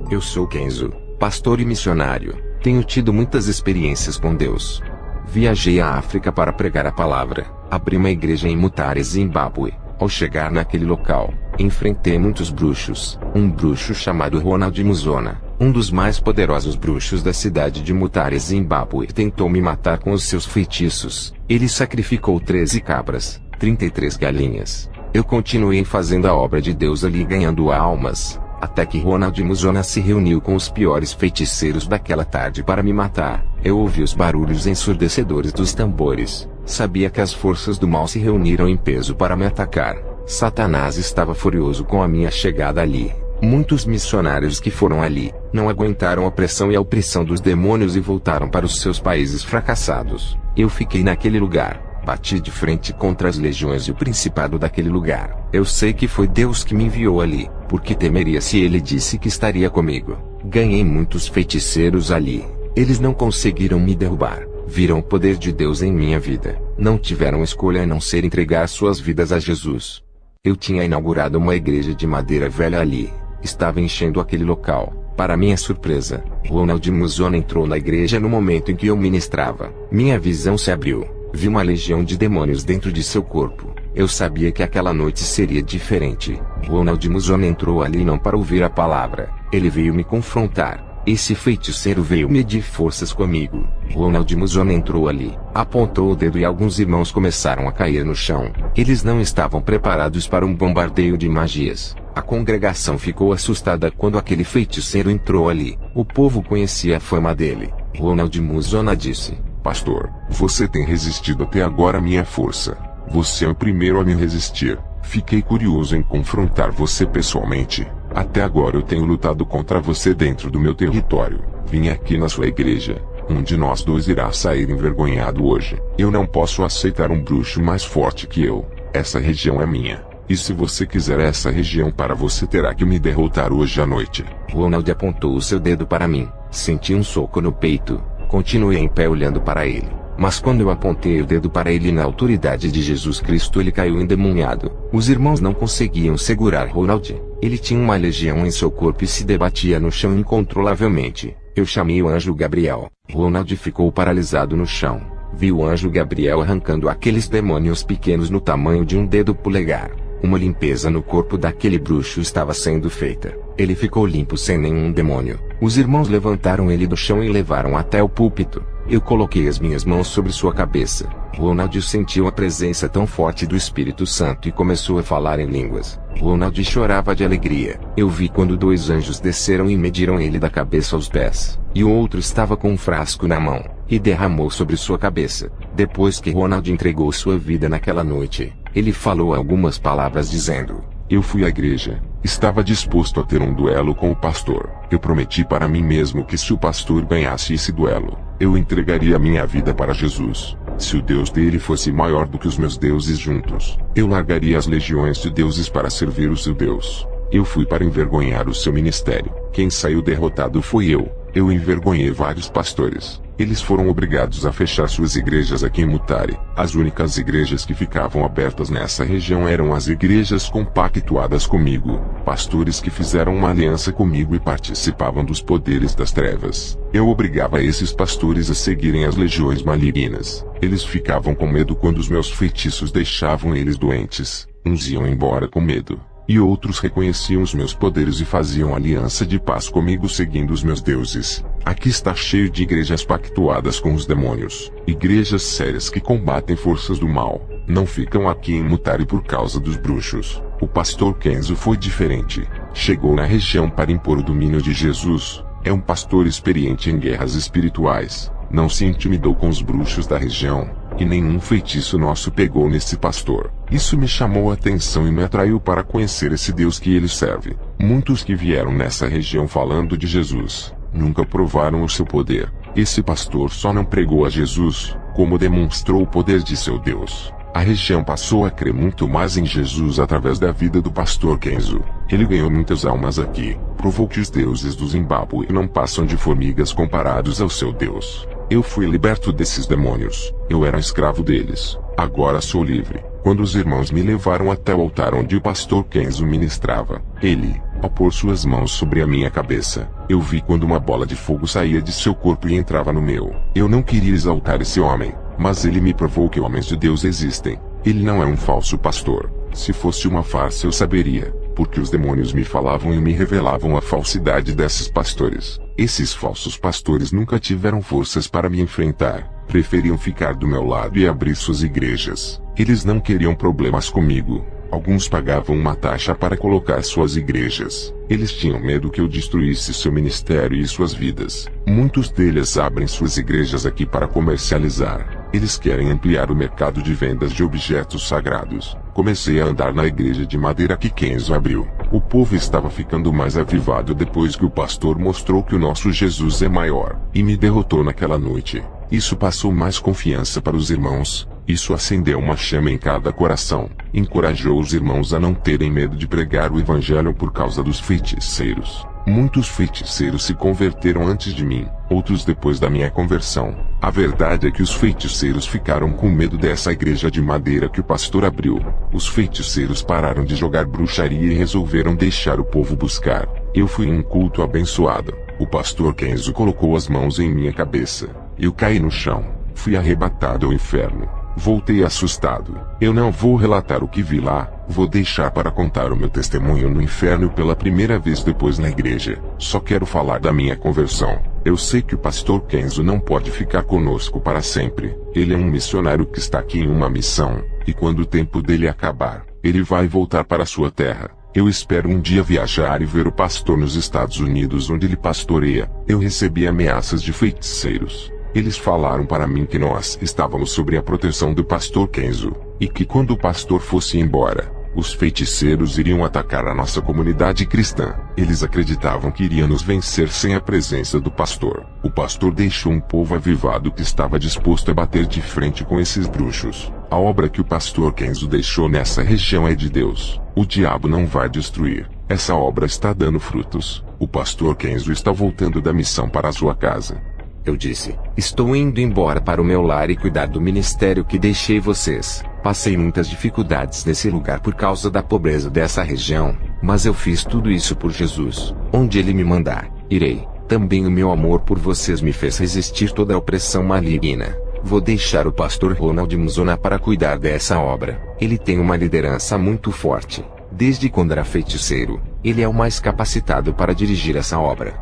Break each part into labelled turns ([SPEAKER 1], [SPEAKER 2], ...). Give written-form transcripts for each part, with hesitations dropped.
[SPEAKER 1] Eu sou Kenzo, pastor e missionário. Tenho tido muitas experiências com Deus. Viajei à África para pregar a palavra. Abri uma igreja em Mutare, Zimbábue. Ao chegar naquele local, enfrentei muitos bruxos. Um bruxo chamado Ronald Muzona, um dos mais poderosos bruxos da cidade de Mutare, Zimbábue, tentou me matar com os seus feitiços. Ele sacrificou 13 cabras, 33 galinhas. Eu continuei fazendo a obra de Deus ali, ganhando almas, até que Ronald Muzona se reuniu com os piores feiticeiros daquela tarde para me matar. Eu ouvi os barulhos ensurdecedores dos tambores. Sabia que as forças do mal se reuniram em peso para me atacar. Satanás estava furioso com a minha chegada ali. Muitos missionários que foram ali não aguentaram a pressão e a opressão dos demônios e voltaram para os seus países fracassados. Eu fiquei naquele lugar. Bati de frente contra as legiões e o principado daquele lugar. Eu sei que foi Deus que me enviou ali, porque temeria se ele disse que estaria comigo. Ganhei muitos feiticeiros ali. Eles não conseguiram me derrubar. Viram o poder de Deus em minha vida. Não tiveram escolha a não ser entregar suas vidas a Jesus. Eu tinha inaugurado uma igreja de madeira velha ali. Estava enchendo aquele local. Para minha surpresa, Ronald Muzona entrou na igreja no momento em que eu ministrava. Minha visão se abriu. Vi uma legião de demônios dentro de seu corpo. Eu sabia que aquela noite seria diferente. Ronald Muzona entrou ali não para ouvir a palavra. Ele veio me confrontar. Esse feiticeiro veio medir forças comigo. Ronald Muzona entrou ali, apontou o dedo e alguns irmãos começaram a cair no chão. Eles não estavam preparados para um bombardeio de magias. A congregação ficou assustada quando aquele feiticeiro entrou ali. O povo conhecia a fama dele. Ronald Muzona disse:
[SPEAKER 2] Pastor, você tem resistido até agora à minha força. Você é o primeiro a me resistir. Fiquei curioso em confrontar você pessoalmente. Até agora eu tenho lutado contra você dentro do meu território. Vim aqui na sua igreja. Um de nós dois irá sair envergonhado hoje. Eu não posso aceitar um bruxo mais forte que eu. Essa região é minha. E se você quiser essa região para você, terá que me derrotar hoje à noite.
[SPEAKER 1] Ronald apontou o seu dedo para mim. Senti um soco no peito. Continuei em pé olhando para ele. Mas quando eu apontei o dedo para ele na autoridade de Jesus Cristo, ele caiu endemoniado. Os irmãos não conseguiam segurar Ronald. Ele tinha uma legião em seu corpo e se debatia no chão incontrolavelmente. Eu chamei o anjo Gabriel. Ronald ficou paralisado no chão. Vi o anjo Gabriel arrancando aqueles demônios pequenos no tamanho de um dedo polegar. Uma limpeza no corpo daquele bruxo estava sendo feita. Ele ficou limpo sem nenhum demônio. Os irmãos levantaram ele do chão e levaram até o púlpito. Eu coloquei as minhas mãos sobre sua cabeça. Ronald sentiu a presença tão forte do Espírito Santo e começou a falar em línguas. Ronald chorava de alegria. Eu vi quando 2 anjos desceram e mediram ele da cabeça aos pés. E o outro estava com um frasco na mão, e derramou sobre sua cabeça. Depois que Ronald entregou sua vida naquela noite, ele falou algumas palavras dizendo:
[SPEAKER 2] Eu fui à igreja. Estava disposto a ter um duelo com o pastor. Eu prometi para mim mesmo que se o pastor ganhasse esse duelo, eu entregaria minha vida para Jesus. Se o Deus dele fosse maior do que os meus deuses juntos, eu largaria as legiões de deuses para servir o seu Deus. Eu fui para envergonhar o seu ministério. Quem saiu derrotado foi eu. Eu envergonhei vários pastores. Eles foram obrigados a fechar suas igrejas aqui em Mutare. As únicas igrejas que ficavam abertas nessa região eram as igrejas compactuadas comigo. Pastores que fizeram uma aliança comigo e participavam dos poderes das trevas. Eu obrigava esses pastores a seguirem as legiões malignas. Eles ficavam com medo quando os meus feitiços deixavam eles doentes. Uns iam embora com medo. E outros reconheciam os meus poderes e faziam aliança de paz comigo seguindo os meus deuses. Aqui está cheio de igrejas pactuadas com os demônios. Igrejas sérias que combatem forças do mal. Não ficam aqui em Mutare por causa dos bruxos. O pastor Kenzo foi diferente. Chegou na região para impor o domínio de Jesus. É um pastor experiente em guerras espirituais. Não se intimidou com os bruxos da região. E nenhum feitiço nosso pegou nesse pastor. Isso me chamou a atenção e me atraiu para conhecer esse Deus que ele serve. Muitos que vieram nessa região falando de Jesus, nunca provaram o seu poder. Esse pastor só não pregou a Jesus, como demonstrou o poder de seu Deus. A região passou a crer muito mais em Jesus através da vida do pastor Kenzo. Ele ganhou muitas almas aqui. Provou que os deuses do Zimbábue não passam de formigas comparados ao seu Deus. Eu fui liberto desses demônios. Eu era escravo deles. Agora sou livre. Quando os irmãos me levaram até o altar onde o pastor Kenzo ministrava, ele Ao pôr suas mãos sobre a minha cabeça, eu vi quando uma bola de fogo saía de seu corpo e entrava no meu. Eu não queria exaltar esse homem, mas ele me provou que homens de Deus existem. Ele não é um falso pastor. Se fosse uma farsa eu saberia, porque os demônios me falavam e me revelavam a falsidade desses pastores. Esses falsos pastores nunca tiveram forças para me enfrentar. Preferiam ficar do meu lado e abrir suas igrejas. Eles não queriam problemas comigo. Alguns pagavam uma taxa para colocar suas igrejas. Eles tinham medo que eu destruísse seu ministério e suas vidas. Muitos deles abrem suas igrejas aqui para comercializar. Eles querem ampliar o mercado de vendas de objetos sagrados. Comecei a andar na igreja de madeira que Kenzo abriu. O povo estava ficando mais avivado depois que o pastor mostrou que o nosso Jesus é maior, e me derrotou naquela noite. Isso passou mais confiança para os irmãos. Isso acendeu uma chama em cada coração. Encorajou os irmãos a não terem medo de pregar o evangelho por causa dos feiticeiros. Muitos feiticeiros se converteram antes de mim, outros depois da minha conversão. A verdade é que os feiticeiros ficaram com medo dessa igreja de madeira que o pastor abriu. Os feiticeiros pararam de jogar bruxaria e resolveram deixar o povo buscar. Eu fui em um culto abençoado. O pastor Kenzo colocou as mãos em minha cabeça. Eu caí no chão. Fui arrebatado ao inferno. Voltei assustado. Eu não vou relatar o que vi lá, vou deixar para contar o meu testemunho no inferno pela primeira vez depois na igreja. Só quero falar da minha conversão. Eu sei que o pastor Kenzo não pode ficar conosco para sempre. Ele é um missionário que está aqui em uma missão, e quando o tempo dele acabar, ele vai voltar para sua terra. Eu espero um dia viajar e ver o pastor nos Estados Unidos onde ele pastoreia. Eu recebi ameaças de feiticeiros. Eles falaram para mim que nós estávamos sob a proteção do pastor Kenzo, e que quando o pastor fosse embora, os feiticeiros iriam atacar a nossa comunidade cristã. Eles acreditavam que iriam nos vencer sem a presença do pastor. O pastor deixou um povo avivado que estava disposto a bater de frente com esses bruxos. A obra que o pastor Kenzo deixou nessa região é de Deus. O diabo não vai destruir. Essa obra está dando frutos. O pastor Kenzo está voltando da missão para a sua casa.
[SPEAKER 1] Eu disse, estou indo embora para o meu lar e cuidar do ministério que deixei vocês. Passei muitas dificuldades nesse lugar por causa da pobreza dessa região, mas eu fiz tudo isso por Jesus. Onde ele me mandar, irei. Também o meu amor por vocês me fez resistir toda a opressão maligna. Vou deixar o pastor Ronald Muzona para cuidar dessa obra. Ele tem uma liderança muito forte. Desde quando era feiticeiro, ele é o mais capacitado para dirigir essa obra.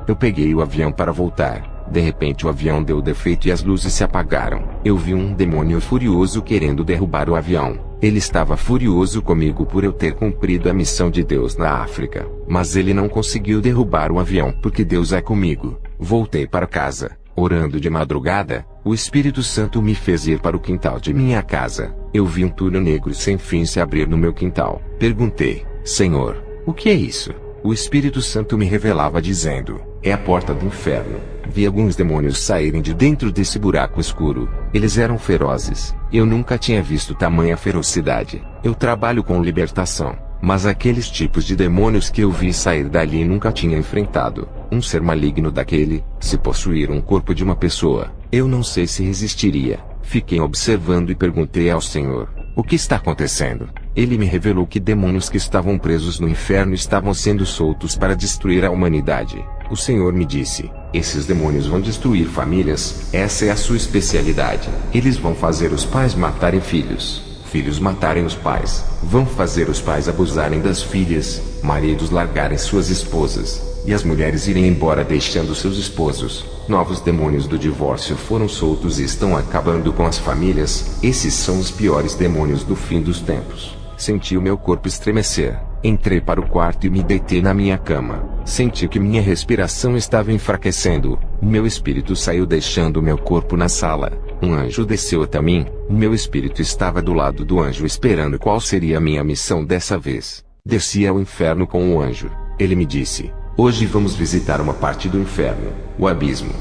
[SPEAKER 1] Eu peguei o avião para voltar. De repente o avião deu defeito e as luzes se apagaram. Eu vi um demônio furioso querendo derrubar o avião. Ele estava furioso comigo por eu ter cumprido a missão de Deus na África. Mas ele não conseguiu derrubar o avião porque Deus é comigo. Voltei para casa. Orando de madrugada, o Espírito Santo me fez ir para o quintal de minha casa. Eu vi um túnel negro sem fim se abrir no meu quintal. Perguntei, Senhor, o que é isso? O Espírito Santo me revelava dizendo, é a porta do inferno. Vi alguns demônios saírem de dentro desse buraco escuro. Eles eram ferozes. Eu nunca tinha visto tamanha ferocidade. Eu trabalho com libertação, mas aqueles tipos de demônios que eu vi sair dali nunca tinha enfrentado. Um ser maligno daquele, se possuir um corpo de uma pessoa, eu não sei se resistiria. Fiquei observando e perguntei ao Senhor, o que está acontecendo? Ele me revelou que demônios que estavam presos no inferno estavam sendo soltos para destruir a humanidade. O Senhor me disse, esses demônios vão destruir famílias, essa é a sua especialidade. Eles vão fazer os pais matarem filhos, filhos matarem os pais, vão fazer os pais abusarem das filhas, maridos largarem suas esposas, e as mulheres irem embora deixando seus esposos. Novos demônios do divórcio foram soltos e estão acabando com as famílias. Esses são os piores demônios do fim dos tempos. Senti o meu corpo estremecer. Entrei para o quarto e me deitei na minha cama. Senti que minha respiração estava enfraquecendo. O meu espírito saiu deixando o meu corpo na sala. Um anjo desceu até mim. O meu espírito estava do lado do anjo esperando qual seria a minha missão dessa vez. Desci ao inferno com o anjo. Ele me disse, hoje vamos visitar uma parte do inferno, o abismo.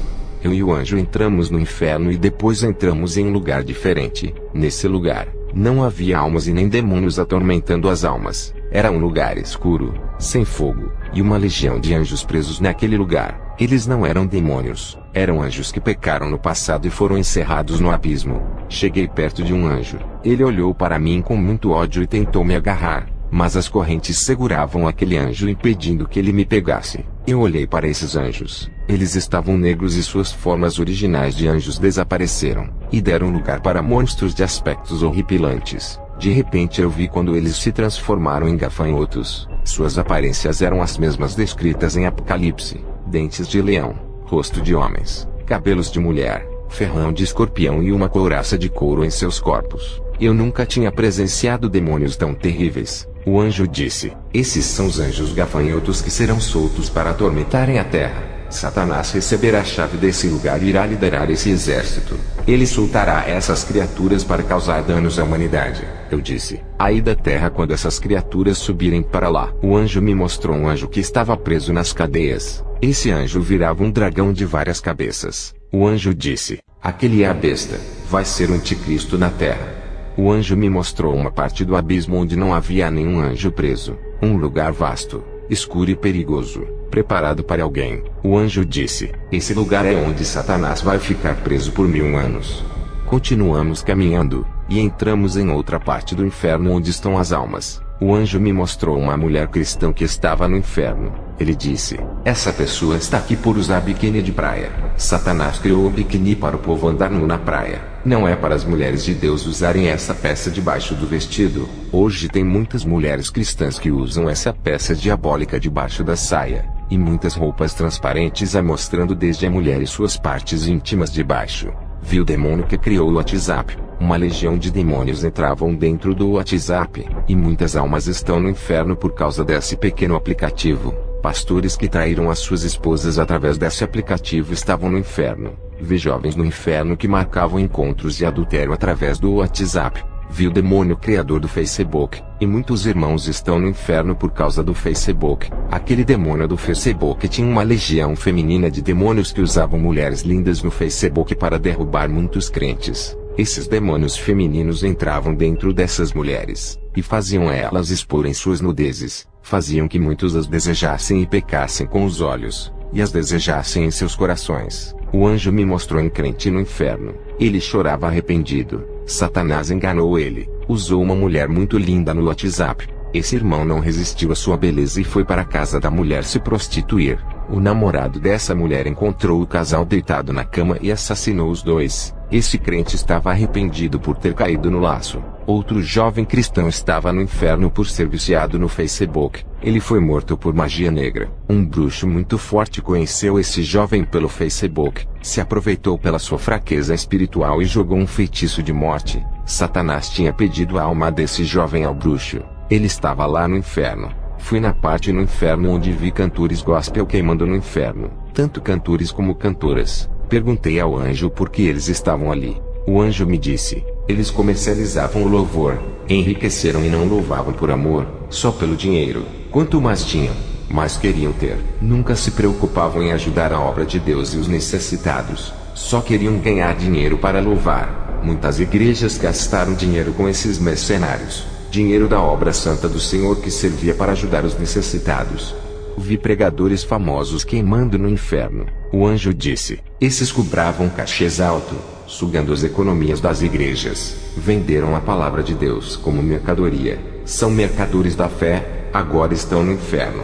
[SPEAKER 1] Eu e o anjo entramos no inferno e depois entramos em um lugar diferente. Nesse lugar, não havia almas e nem demônios atormentando as almas. Era um lugar escuro, sem fogo, e uma legião de anjos presos naquele lugar. Eles não eram demônios, eram anjos que pecaram no passado e foram encerrados no abismo. Cheguei perto de um anjo. Ele olhou para mim com muito ódio e tentou me agarrar. mas as correntes seguravam aquele anjo impedindo que ele me pegasse. Eu olhei para esses anjos. Eles estavam negros e suas formas originais de anjos desapareceram, e deram lugar para monstros de aspectos horripilantes. De repente eu vi quando eles se transformaram em gafanhotos. Suas aparências eram as mesmas descritas em Apocalipse: dentes de leão, rosto de homens, cabelos de mulher, ferrão de escorpião e uma couraça de couro em seus corpos. Eu nunca tinha presenciado demônios tão terríveis. O anjo disse: esses são os anjos gafanhotos que serão soltos para atormentarem a terra. Satanás receberá a chave desse lugar e irá liderar esse exército. Ele soltará essas criaturas para causar danos à humanidade. Eu disse: aí da terra quando essas criaturas subirem para lá. O anjo me mostrou um anjo que estava preso nas cadeias. Esse anjo virava um dragão de várias cabeças. O anjo disse: aquele é a besta, vai ser o anticristo na terra. O anjo me mostrou uma parte do abismo onde não havia nenhum anjo preso. Um lugar vasto, escuro e perigoso, preparado para alguém. O anjo disse: esse lugar é onde Satanás vai ficar preso por 1000 anos. Continuamos caminhando, e entramos em outra parte do inferno onde estão as almas. O anjo me mostrou uma mulher cristã que estava no inferno. Ele disse: essa pessoa está aqui por usar biquíni de praia. Satanás criou o biquíni para o povo andar nu na praia. Não é para as mulheres de Deus usarem essa peça debaixo do vestido. Hoje tem muitas mulheres cristãs que usam essa peça diabólica debaixo da saia, e muitas roupas transparentes mostrando desde a mulher e suas partes íntimas debaixo. Vi o demônio que criou o WhatsApp. Uma legião de demônios entravam dentro do WhatsApp, e muitas almas estão no inferno por causa desse pequeno aplicativo. Pastores que traíram as suas esposas através desse aplicativo estavam no inferno. Vi jovens no inferno que marcavam encontros de adultério através do WhatsApp. Vi o demônio criador do Facebook, e muitos irmãos estão no inferno por causa do Facebook. Aquele demônio do Facebook tinha uma legião feminina de demônios que usavam mulheres lindas no Facebook para derrubar muitos crentes. Esses demônios femininos entravam dentro dessas mulheres, e faziam elas exporem suas nudezes, faziam que muitos as desejassem e pecassem com os olhos, e as desejassem em seus corações. O anjo me mostrou um crente no inferno. Ele chorava arrependido. Satanás enganou ele, usou uma mulher muito linda no WhatsApp. Esse irmão não resistiu à sua beleza e foi para a casa da mulher se prostituir. O namorado dessa mulher encontrou o casal deitado na cama e assassinou os dois. Esse crente estava arrependido por ter caído no laço. Outro jovem cristão estava no inferno por ser viciado no Facebook. Ele foi morto por magia negra. Um bruxo muito forte conheceu esse jovem pelo Facebook, se aproveitou pela sua fraqueza espiritual e jogou um feitiço de morte. Satanás tinha pedido a alma desse jovem ao bruxo. Ele estava lá no inferno. Fui na parte no inferno onde vi cantores gospel queimando no inferno, tanto cantores como cantoras. Perguntei ao anjo por que eles estavam ali. O anjo me disse: eles comercializavam o louvor, enriqueceram e não louvavam por amor, só pelo dinheiro. Quanto mais tinham, mais queriam ter. Nunca se preocupavam em ajudar a obra de Deus e os necessitados. Só queriam ganhar dinheiro para louvar. Muitas igrejas gastaram dinheiro com esses mercenários. Dinheiro da obra santa do Senhor que servia para ajudar os necessitados. Vi pregadores famosos queimando no inferno. O anjo disse: esses cobravam cachês alto, sugando as economias das igrejas. Venderam a palavra de Deus como mercadoria. São mercadores da fé, agora estão no inferno.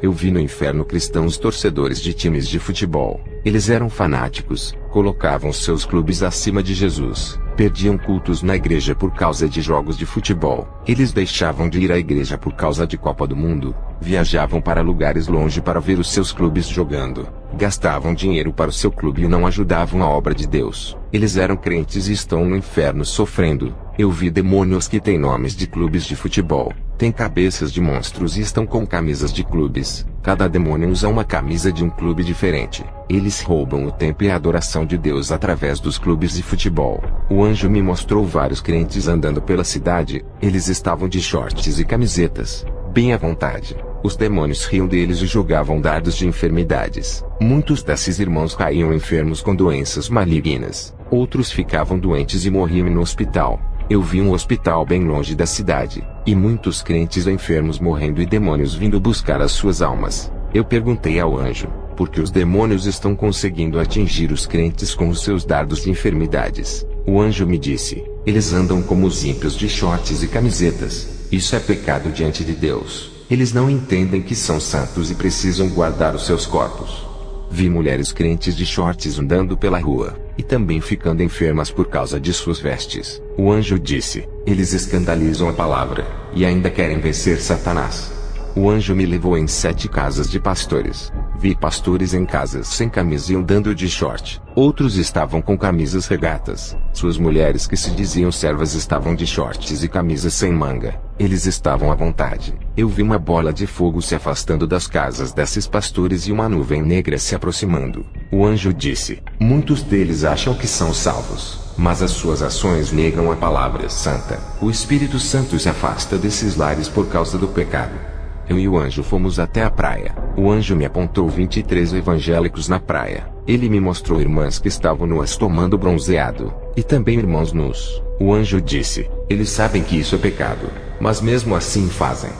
[SPEAKER 1] Eu vi no inferno cristãos torcedores de times de futebol. Eles eram fanáticos, colocavam seus clubes acima de Jesus, perdiam cultos na igreja por causa de jogos de futebol. Eles deixavam de ir à igreja por causa de Copa do Mundo, viajavam para lugares longe para ver os seus clubes jogando, gastavam dinheiro para o seu clube e não ajudavam a obra de Deus. Eles eram crentes e estão no inferno sofrendo. Eu vi demônios que têm nomes de clubes de futebol, têm cabeças de monstros e estão com camisas de clubes. Cada demônio usa uma camisa de um clube diferente. Eles roubam o tempo e a adoração de Deus através dos clubes de futebol. O anjo me mostrou vários crentes andando pela cidade. Eles estavam de shorts e camisetas, bem à vontade. Os demônios riam deles e jogavam dardos de enfermidades. Muitos desses irmãos caíam enfermos com doenças malignas. Outros ficavam doentes e morriam no hospital. Eu vi um hospital bem longe da cidade, e muitos crentes enfermos morrendo e demônios vindo buscar as suas almas. Eu perguntei ao anjo: por que os demônios estão conseguindo atingir os crentes com os seus dardos de enfermidades? O anjo me disse: eles andam como os ímpios de shorts e camisetas. Isso é pecado diante de Deus. Eles não entendem que são santos e precisam guardar os seus corpos. Vi mulheres crentes de shorts andando pela rua, e também ficando enfermas por causa de suas vestes. O anjo disse: eles escandalizam a palavra, e ainda querem vencer Satanás. O anjo me levou em 7 casas de pastores. Vi pastores em casas sem camisa e andando de short. Outros estavam com camisas regatas. Suas mulheres que se diziam servas estavam de shorts e camisas sem manga. Eles estavam à vontade. Eu vi uma bola de fogo se afastando das casas desses pastores e uma nuvem negra se aproximando. O anjo disse: muitos deles acham que são salvos, mas as suas ações negam a palavra santa. O Espírito Santo se afasta desses lares por causa do pecado. Eu e o anjo fomos até a praia. O anjo me apontou 23 evangélicos na praia. Ele me mostrou irmãs que estavam nuas tomando bronzeado, e também irmãos nus. O anjo disse: eles sabem que isso é pecado, mas mesmo assim fazem.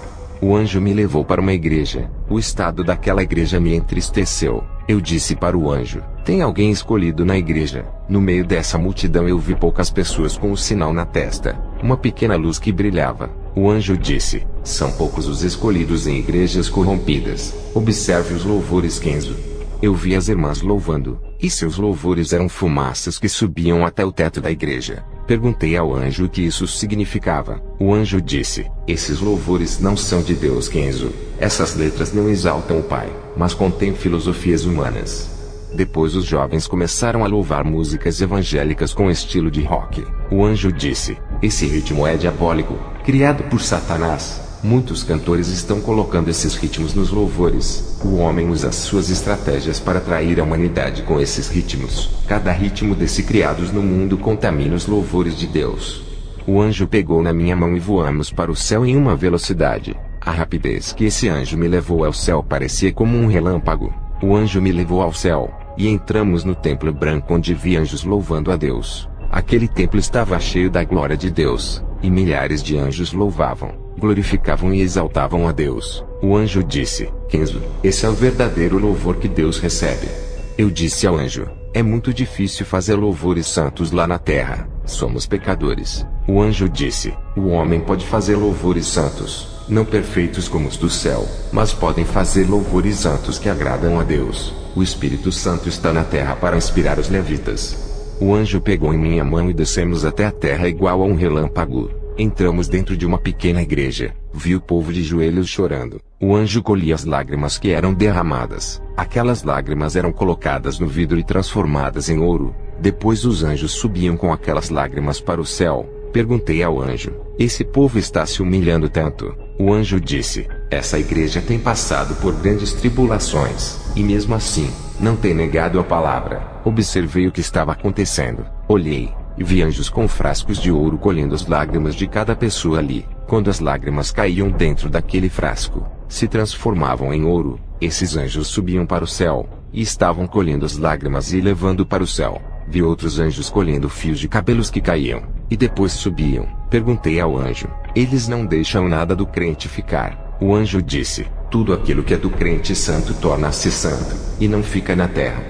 [SPEAKER 1] O anjo me levou para uma igreja. O estado daquela igreja me entristeceu. Eu disse para o anjo: tem alguém escolhido na igreja? No meio dessa multidão eu vi poucas pessoas com o sinal na testa, uma pequena luz que brilhava. O anjo disse: são poucos os escolhidos em igrejas corrompidas. Observe os louvores, Kenzo. Eu vi as irmãs louvando, e seus louvores eram fumaças que subiam até o teto da igreja. Perguntei ao anjo o que isso significava. O anjo disse: esses louvores não são de Deus, Kenzo. Essas letras não exaltam o Pai, mas contêm filosofias humanas. Depois os jovens começaram a louvar músicas evangélicas com estilo de rock. O anjo disse: esse ritmo é diabólico, criado por Satanás. Muitos cantores estão colocando esses ritmos nos louvores. O homem usa suas estratégias para atrair a humanidade com esses ritmos. Cada ritmo desse criados no mundo contamina os louvores de Deus. O anjo pegou na minha mão e voamos para o céu em uma velocidade. A rapidez que esse anjo me levou ao céu parecia como um relâmpago. O anjo me levou ao céu, e entramos no templo branco onde vi anjos louvando a Deus. Aquele templo estava cheio da glória de Deus, e milhares de anjos louvavam, glorificavam e exaltavam a Deus. O anjo disse: Kenzo, esse é o verdadeiro louvor que Deus recebe. Eu disse ao anjo: é muito difícil fazer louvores santos lá na terra, somos pecadores. O anjo disse: o homem pode fazer louvores santos, não perfeitos como os do céu, mas podem fazer louvores santos que agradam a Deus. O Espírito Santo está na terra para inspirar os levitas. O anjo pegou em minha mão e descemos até a terra igual a um relâmpago. Entramos dentro de uma pequena igreja. Vi o povo de joelhos chorando. O anjo colhia as lágrimas que eram derramadas. Aquelas lágrimas eram colocadas no vidro e transformadas em ouro. Depois os anjos subiam com aquelas lágrimas para o céu. Perguntei ao anjo: esse povo está se humilhando tanto? O anjo disse: essa igreja tem passado por grandes tribulações, e mesmo assim, não tem negado a palavra. Observei o que estava acontecendo. Olhei, e vi anjos com frascos de ouro colhendo as lágrimas de cada pessoa ali. Quando as lágrimas caíam dentro daquele frasco, se transformavam em ouro. Esses anjos subiam para o céu, e estavam colhendo as lágrimas e levando para o céu. Vi outros anjos colhendo fios de cabelos que caíam, e depois subiam. Perguntei ao anjo: eles não deixam nada do crente ficar? O anjo disse: tudo aquilo que é do crente santo torna-se santo, e não fica na terra.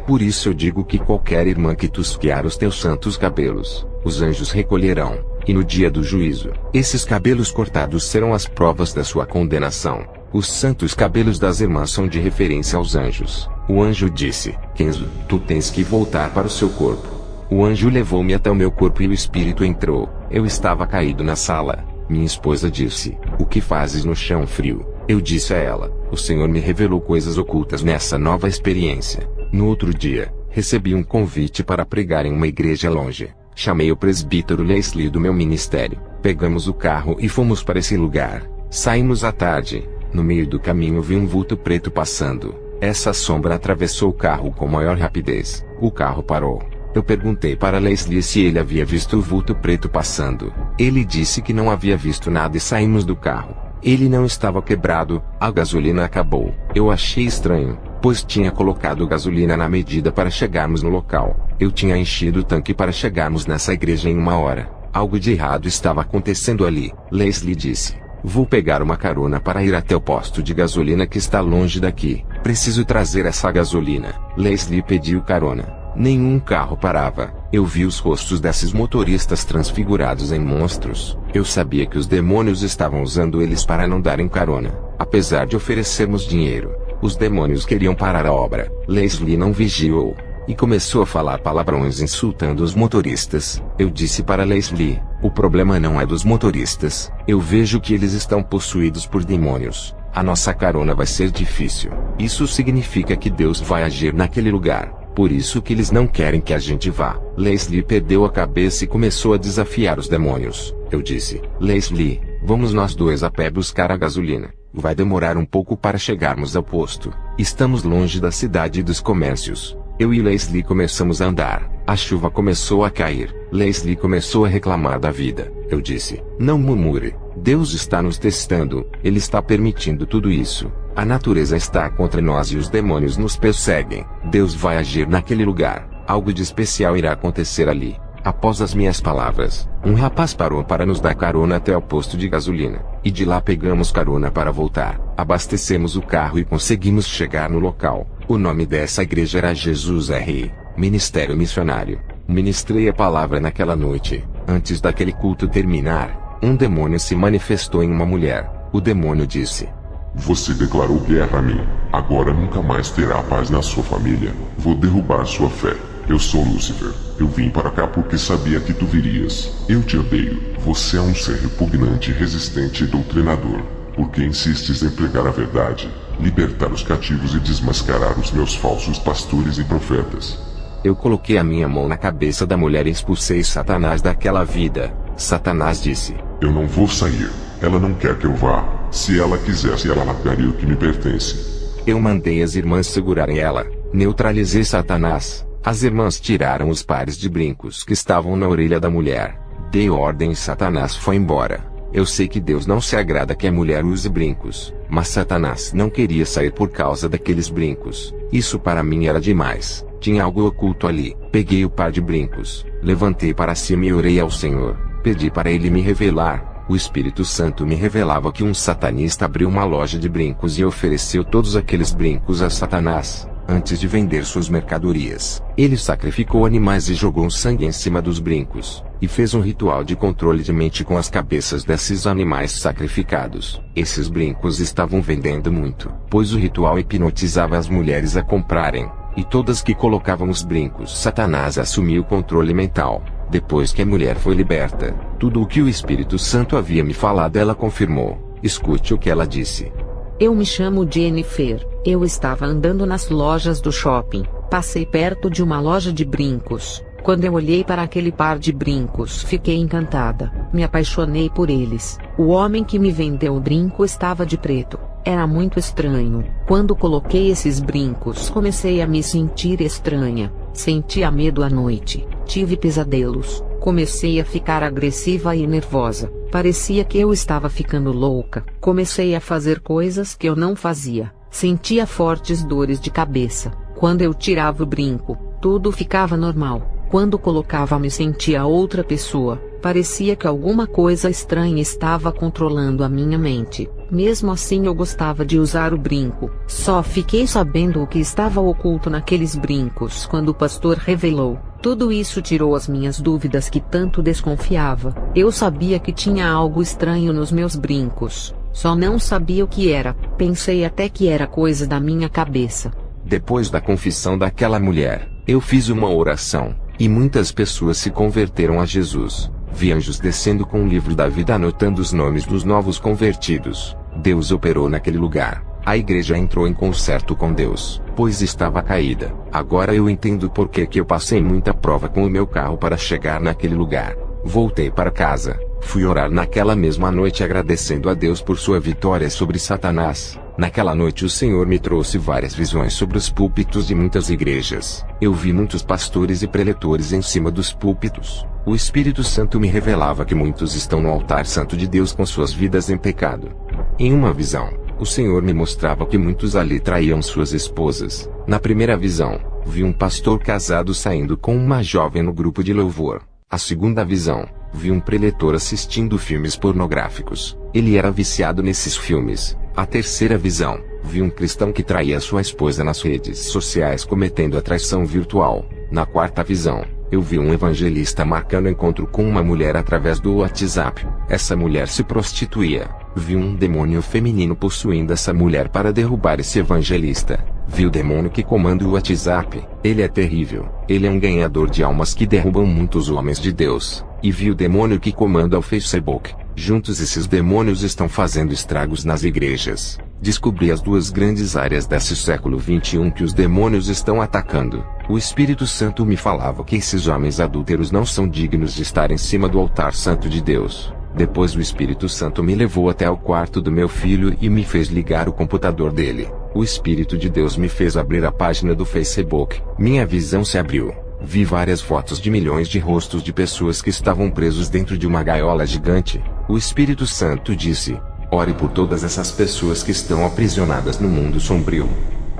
[SPEAKER 1] Por isso eu digo que qualquer irmã que tosquiar os teus santos cabelos, os anjos recolherão, e no dia do juízo, esses cabelos cortados serão as provas da sua condenação. Os santos cabelos das irmãs são de referência aos anjos. O anjo disse: Kenzo, tu tens que voltar para o seu corpo. O anjo levou-me até o meu corpo e o espírito entrou. Eu estava caído na sala. Minha esposa disse: o que fazes no chão frio? Eu disse a ela: o Senhor me revelou coisas ocultas nessa nova experiência. No outro dia, recebi um convite para pregar em uma igreja longe. Chamei o presbítero Leslie do meu ministério. Pegamos o carro e fomos para esse lugar. Saímos à tarde. No meio do caminho vi um vulto preto passando. Essa sombra atravessou o carro com maior rapidez. O carro parou. Eu perguntei para Leslie se ele havia visto o vulto preto passando. Ele disse que não havia visto nada e saímos do carro. Ele não estava quebrado, a gasolina acabou. Eu achei estranho, pois tinha colocado gasolina na medida para chegarmos no local. Eu tinha enchido o tanque para chegarmos nessa igreja em 1 hora. Algo de errado estava acontecendo ali. Leslie disse: vou pegar uma carona para ir até o posto de gasolina que está longe daqui. Preciso trazer essa gasolina. Leslie pediu carona. Nenhum carro parava. Eu vi os rostos desses motoristas transfigurados em monstros. Eu sabia que os demônios estavam usando eles para não darem carona. Apesar de oferecermos dinheiro, os demônios queriam parar a obra. Leslie não vigiou e começou a falar palavrões insultando os motoristas. Eu disse para Leslie: o problema não é dos motoristas. Eu vejo que eles estão possuídos por demônios. A nossa carona vai ser difícil. Isso significa que Deus vai agir naquele lugar. Por isso que eles não querem que a gente vá. Leslie perdeu a cabeça e começou a desafiar os demônios. Eu disse: Leslie, vamos nós dois a pé buscar a gasolina. Vai demorar um pouco para chegarmos ao posto. Estamos longe da cidade e dos comércios. Eu e Leslie começamos a andar. A chuva começou a cair. Leslie começou a reclamar da vida. Eu disse: não murmure. Deus está nos testando. Ele está permitindo tudo isso. A natureza está contra nós e os demônios nos perseguem. Deus vai agir naquele lugar. Algo de especial irá acontecer ali. Após as minhas palavras, um rapaz parou para nos dar carona até o posto de gasolina. E de lá pegamos carona para voltar. Abastecemos o carro e conseguimos chegar no local. O nome dessa igreja era Jesus é Rei, Ministério Missionário. Ministrei a palavra naquela noite. Antes daquele culto terminar, um demônio se manifestou em uma mulher. O demônio disse:
[SPEAKER 2] você declarou guerra a mim. Agora nunca mais terá paz na sua família. Vou derrubar sua fé. Eu sou Lúcifer. Eu vim para cá porque sabia que tu virias. Eu te odeio. Você é um ser repugnante, resistente e doutrinador. Porque insistes em pregar a verdade, libertar os cativos e desmascarar os meus falsos pastores e profetas.
[SPEAKER 1] Eu coloquei a minha mão na cabeça da mulher e expulsei Satanás daquela vida. Satanás disse:
[SPEAKER 2] eu não vou sair. Ela não quer que eu vá. Se ela quisesse, ela largaria o que me pertence.
[SPEAKER 1] Eu mandei as irmãs segurarem ela. Neutralizei Satanás. As irmãs tiraram os pares de brincos que estavam na orelha da mulher. Dei ordem e Satanás foi embora. Eu sei que Deus não se agrada que a mulher use brincos, mas Satanás não queria sair por causa daqueles brincos. Isso para mim era demais. Tinha algo oculto ali. Peguei o par de brincos, levantei para cima e orei ao Senhor. Pedi para Ele me revelar. O Espírito Santo me revelava que um satanista abriu uma loja de brincos e ofereceu todos aqueles brincos a Satanás, antes de vender suas mercadorias. Ele sacrificou animais e jogou sangue em cima dos brincos, e fez um ritual de controle de mente com as cabeças desses animais sacrificados. Esses brincos estavam vendendo muito, pois o ritual hipnotizava as mulheres a comprarem, e todas que colocavam os brincos, Satanás assumiu o controle mental. Depois que a mulher foi liberta, tudo o que o Espírito Santo havia me falado ela confirmou. Escute o que ela disse.
[SPEAKER 3] Eu me chamo Jennifer. Eu estava andando nas lojas do shopping. Passei perto de uma loja de brincos. Quando eu olhei para aquele par de brincos, fiquei encantada. Me apaixonei por eles. O homem que me vendeu o brinco estava de preto. Era muito estranho. Quando coloquei esses brincos, comecei a me sentir estranha. Sentia medo à noite. Tive pesadelos. Comecei a ficar agressiva e nervosa. Parecia que eu estava ficando louca. Comecei a fazer coisas que eu não fazia. Sentia fortes dores de cabeça. Quando eu tirava o brinco, tudo ficava normal. Quando colocava, me sentia outra pessoa. Parecia que alguma coisa estranha estava controlando a minha mente. Mesmo assim eu gostava de usar o brinco. Só fiquei sabendo o que estava oculto naqueles brincos quando o pastor revelou. Tudo isso tirou as minhas dúvidas que tanto desconfiava. Eu sabia que tinha algo estranho nos meus brincos. Só não sabia o que era. Pensei até que era coisa da minha cabeça.
[SPEAKER 1] Depois da confissão daquela mulher, eu fiz uma oração, e muitas pessoas se converteram a Jesus. Vi anjos descendo com o livro da vida anotando os nomes dos novos convertidos. Deus operou naquele lugar. A igreja entrou em concerto com Deus, pois estava caída. Agora eu entendo por que eu passei muita prova com o meu carro para chegar naquele lugar. Voltei para casa. Fui orar naquela mesma noite agradecendo a Deus por sua vitória sobre Satanás. Naquela noite o Senhor me trouxe várias visões sobre os púlpitos de muitas igrejas. Eu vi muitos pastores e preletores em cima dos púlpitos. O Espírito Santo me revelava que muitos estão no altar santo de Deus com suas vidas em pecado. Em uma visão, o Senhor me mostrava que muitos ali traíam suas esposas. Na primeira visão, vi um pastor casado saindo com uma jovem no grupo de louvor. A segunda visão, vi um preletor assistindo filmes pornográficos. Ele era viciado nesses filmes. A terceira visão, vi um cristão que traía sua esposa nas redes sociais cometendo a traição virtual. Na quarta visão, Eu vi um evangelista marcando encontro com uma mulher através do WhatsApp. Essa mulher se prostituía. Vi um demônio feminino possuindo essa mulher para derrubar esse evangelista. Vi o demônio que comanda o WhatsApp. Ele é terrível. Ele é um ganhador de almas que derrubam muitos homens de Deus. E vi o demônio que comanda o Facebook. Juntos esses demônios estão fazendo estragos nas igrejas. Descobri as duas grandes áreas desse século XXI que os demônios estão atacando. O Espírito Santo me falava que esses homens adúlteros não são dignos de estar em cima do altar santo de Deus. Depois o Espírito Santo me levou até o quarto do meu filho e me fez ligar o computador dele. O Espírito de Deus me fez abrir a página do Facebook. Minha visão se abriu. Vi várias fotos de milhões de rostos de pessoas que estavam presos dentro de uma gaiola gigante. O Espírito Santo disse: ore por todas essas pessoas que estão aprisionadas no mundo sombrio.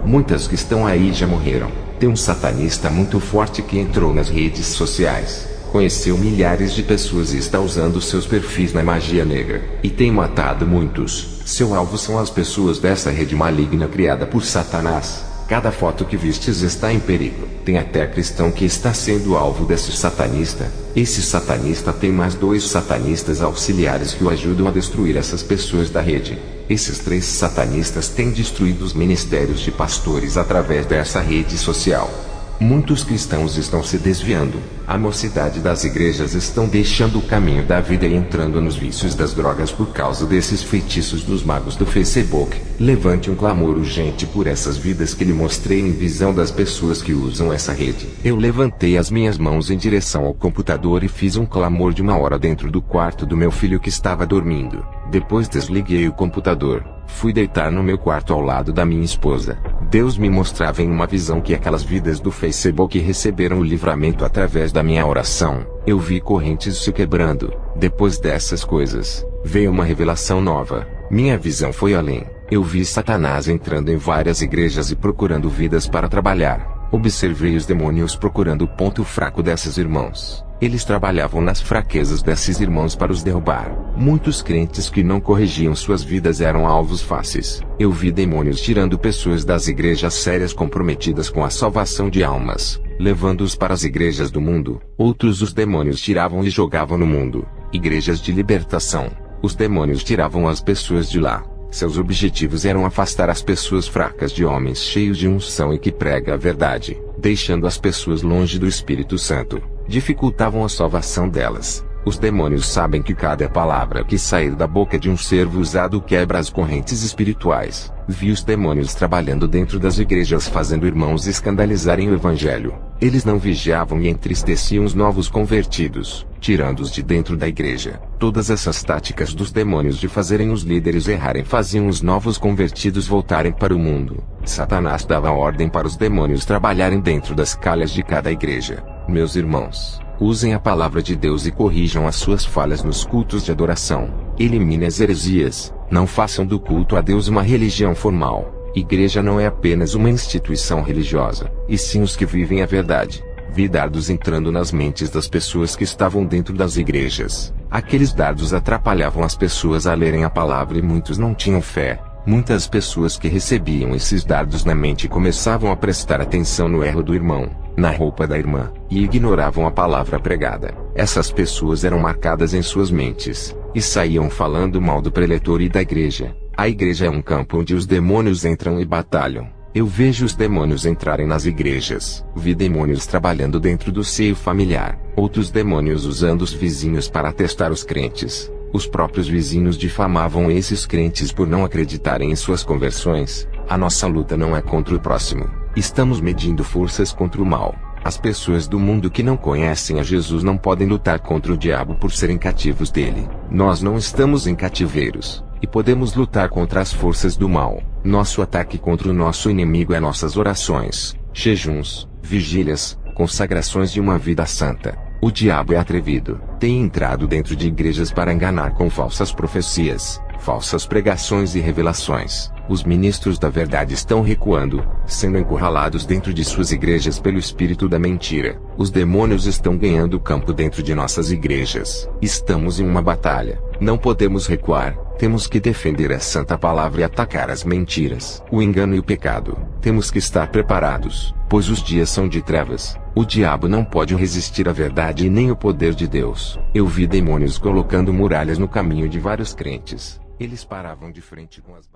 [SPEAKER 1] Muitas que estão aí já morreram. Tem um satanista muito forte que entrou nas redes sociais. Conheceu milhares de pessoas e está usando seus perfis na magia negra. E tem matado muitos. Seu alvo são as pessoas dessa rede maligna criada por Satanás. Cada foto que vistes está em perigo. Tem até cristão que está sendo alvo desse satanista. Esse satanista tem mais 2 satanistas auxiliares que o ajudam a destruir essas pessoas da rede. Esses 3 satanistas têm destruído os ministérios de pastores através dessa rede social. Muitos cristãos estão se desviando. A mocidade das igrejas estão deixando o caminho da vida e entrando nos vícios das drogas por causa desses feitiços dos magos do Facebook. Levante um clamor urgente por essas vidas que lhe mostrei em visão das pessoas que usam essa rede. Eu levantei as minhas mãos em direção ao computador e fiz um clamor de 1 hora dentro do quarto do meu filho que estava dormindo. Depois desliguei o computador. Fui deitar no meu quarto ao lado da minha esposa. Deus me mostrava em uma visão que aquelas vidas do Facebook receberam o livramento através da minha oração. Eu vi correntes se quebrando. Depois dessas coisas, veio uma revelação nova. Minha visão foi além. Eu vi Satanás entrando em várias igrejas e procurando vidas para trabalhar. Observei os demônios procurando o ponto fraco desses irmãos. Eles trabalhavam nas fraquezas desses irmãos para os derrubar. Muitos crentes que não corrigiam suas vidas eram alvos fáceis. Eu vi demônios tirando pessoas das igrejas sérias comprometidas com a salvação de almas, levando-os para as igrejas do mundo. Outros os demônios tiravam e jogavam no mundo. Igrejas de libertação. Os demônios tiravam as pessoas de lá. Seus objetivos eram afastar as pessoas fracas de homens cheios de unção e que prega a verdade, deixando as pessoas longe do Espírito Santo. Dificultavam a salvação delas. Os demônios sabem que cada palavra que sair da boca de um servo usado quebra as correntes espirituais. Vi os demônios trabalhando dentro das igrejas fazendo irmãos escandalizarem o evangelho. Eles não vigiavam e entristeciam os novos convertidos, tirando-os de dentro da igreja. Todas essas táticas dos demônios de fazerem os líderes errarem faziam os novos convertidos voltarem para o mundo. Satanás dava ordem para os demônios trabalharem dentro das calhas de cada igreja. Meus irmãos, usem a palavra de Deus e corrijam as suas falhas nos cultos de adoração. Elimine as heresias. Não façam do culto a Deus uma religião formal. Igreja não é apenas uma instituição religiosa, e sim os que vivem a verdade. Vi dardos entrando nas mentes das pessoas que estavam dentro das igrejas. Aqueles dardos atrapalhavam as pessoas a lerem a palavra e muitos não tinham fé. Muitas pessoas que recebiam esses dardos na mente começavam a prestar atenção no erro do irmão, na roupa da irmã, e ignoravam a palavra pregada. Essas pessoas eram marcadas em suas mentes, e saíam falando mal do preletor e da igreja. A igreja é um campo onde os demônios entram e batalham. Eu vejo os demônios entrarem nas igrejas. Vi demônios trabalhando dentro do seio familiar. Outros demônios usando os vizinhos para testar os crentes. Os próprios vizinhos difamavam esses crentes por não acreditarem em suas conversões. A nossa luta não é contra o próximo. Estamos medindo forças contra o mal. As pessoas do mundo que não conhecem a Jesus não podem lutar contra o diabo por serem cativos dele. Nós não estamos em cativeiros, e podemos lutar contra as forças do mal. Nosso ataque contra o nosso inimigo é nossas orações, jejuns, vigílias, consagrações de uma vida santa. O diabo é atrevido. Tem entrado dentro de igrejas para enganar com falsas profecias, falsas pregações e revelações. Os ministros da verdade estão recuando, sendo encurralados dentro de suas igrejas pelo espírito da mentira. Os demônios estão ganhando campo dentro de nossas igrejas. Estamos em uma batalha. Não podemos recuar. Temos que defender a santa palavra e atacar as mentiras, o engano e o pecado. Temos que estar preparados, pois os dias são de trevas. O diabo não pode resistir à verdade e nem o poder de Deus. Eu vi demônios colocando muralhas no caminho de vários crentes. Eles paravam de frente com as